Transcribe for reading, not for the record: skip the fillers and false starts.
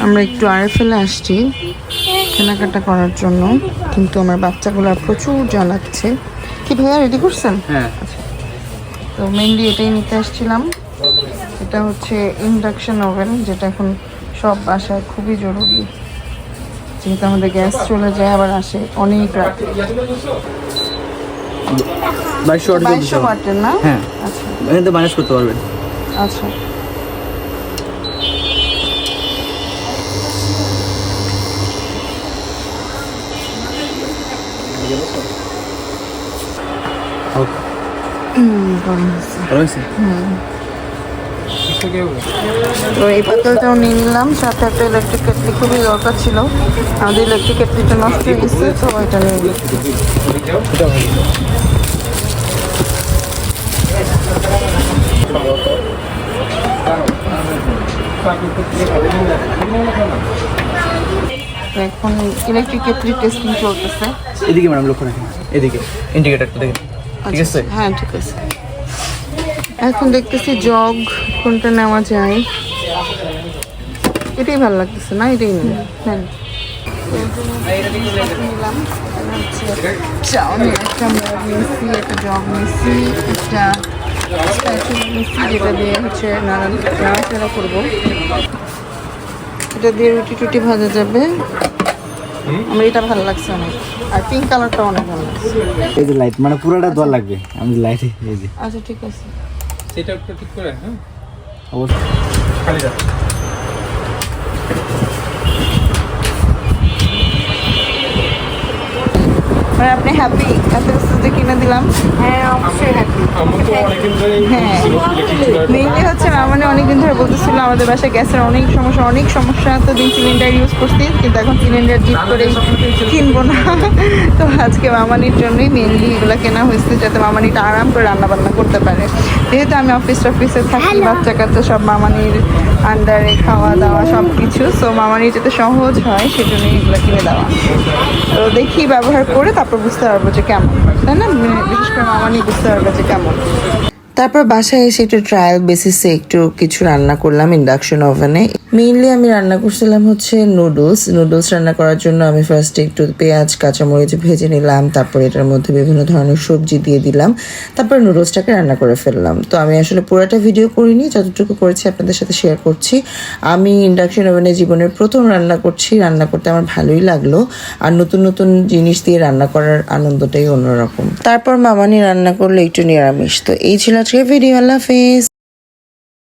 আমরা একটু আরএফএলে আসছি কেনাকাটা করার জন্য, কিন্তু আমার বাচ্চাগুলো প্রচুর জ্বালাচ্ছে। কি ভাইয়া রেডি করছেন? হ্যাঁ। তো মেইনলি এটাই নিতে আসছিলাম। এটা হচ্ছে ইন্ডাকশন ওভেন, যেটা এখন সব বাসায় খুবই জরুরি, যেহেতু আমাদের গ্যাস চলে যায় আবার আসে অনেক রাত। 2200 ওয়াটের না? হ্যাঁ, আচ্ছা এখানে তো ম্যানেজ করতে পারবেন। আচ্ছা। তো এই পাতালটাও নিয়ে নিলাম, সাথে একটা ইলেকট্রিক কেটলি খুবই দরকার ছিল, আমাদের ইলেকট্রিক কেটলিটা নষ্ট হয়ে গেছে, তো এটা নিয়ে নিচ্ছি। এখন ইলেকট্রিক কেটলি টেস্টিং চলতেছে। এদিকে ম্যাডাম লক্ষ্য রাখেন, এদিকে ইন্ডিকেটরটা দেখেন। ঠিক আছে? হ্যাঁ ঠিক আছে। এখন দেখতেছি জগ কোনটা নেওয়া যায়, এটাই ভালো লাগতেছে না, এটাই নিই। হ্যাঁ নিলাম চাউমিন, একটা মগ নিয়েছি, একটা জগ নিয়েছি, একটা স্প্যাচুলা নিয়েছি, যেটা দিয়ে হচ্ছে নাড়াচাড়া করবো। এটা দিয়ে রুটি টুটি ভাজা যাবে। আমার এটা ভালো লাগছে অনেক, আর পিঙ্ক কালারটা অনেক ভালো লাগছে। এই যে লাইট মানে পুরোটা দোয়া লাগবে, আমি লাইটে এই যে। আচ্ছা ঠিক আছে, সেটা একটু ঠিক করে। হ্যাঁ অবশ্যই খালি যা। মানে আপনি হ্যাপি এত কিছু যে কিনে দিলাম? হ্যাঁ অবশ্যই হ্যাপি। আমার তো অনেকদিন ধরে হ্যাঁ মেইনলি হচ্ছে মানে অনেকদিন ধরে বলতেছিল আমাদের বাসায় গ্যাসের অনেক সমস্যা, তো দিন সিলিন্ডার ইউজ করছি, কিন্তু এখন সিলিন্ডার জিত করে কিনবো না। তো আজকে মামানির জন্যই মেইনলি এগুলো কেনা হয়েছে, যাতে মামানিটা আরাম করে রান্না বান্না করতে পারে। যেহেতু আমি অফিসে থাকি, বাচ্চা কাচ্চা সব মামানির আন্ডারে, খাওয়া দাওয়া সব কিছু, সো মামানির যাতে সহজ হয় সেজন্যই এগুলো কিনে দেওয়া। তো দেখি ব্যবহার করে তারপর বুঝতে পারবো যে কেমন, তাই না? বিশেষ করে মামানি বুঝতে পারবে যে কেমন। তারপর বাসায় এসে একটু ট্রায়াল বেসিসে একটু কিছু রান্না করলাম ইন্ডাকশন ওভেনে। মেইনলি আমি রান্না করছিলাম হচ্ছে নুডলস রান্না করার জন্য আমি ফার্স্টে একটু পেঁয়াজ কাঁচামরিচ ভেজে নিলাম, তারপর এটার মধ্যে বিভিন্ন ধরনের সবজি দিয়ে দিলাম, তারপর নুডলসটাকে রান্না করে ফেললাম। তো আমি আসলে পুরোটা ভিডিও করিনি, যতটুকু করেছি আপনাদের সাথে শেয়ার করছি। আমি ইন্ডাকশন ওভেনে জীবনের প্রথম রান্না করছি, রান্না করতে আমার ভালোই লাগলো, আর নতুন নতুন জিনিস দিয়ে রান্না করার আনন্দটাই অন্যরকম। তারপর মামানি রান্না করলো একটু নিরামিষ। তো এই ছিল আজকের ভিডিও। আল্লাহ হাফেজ।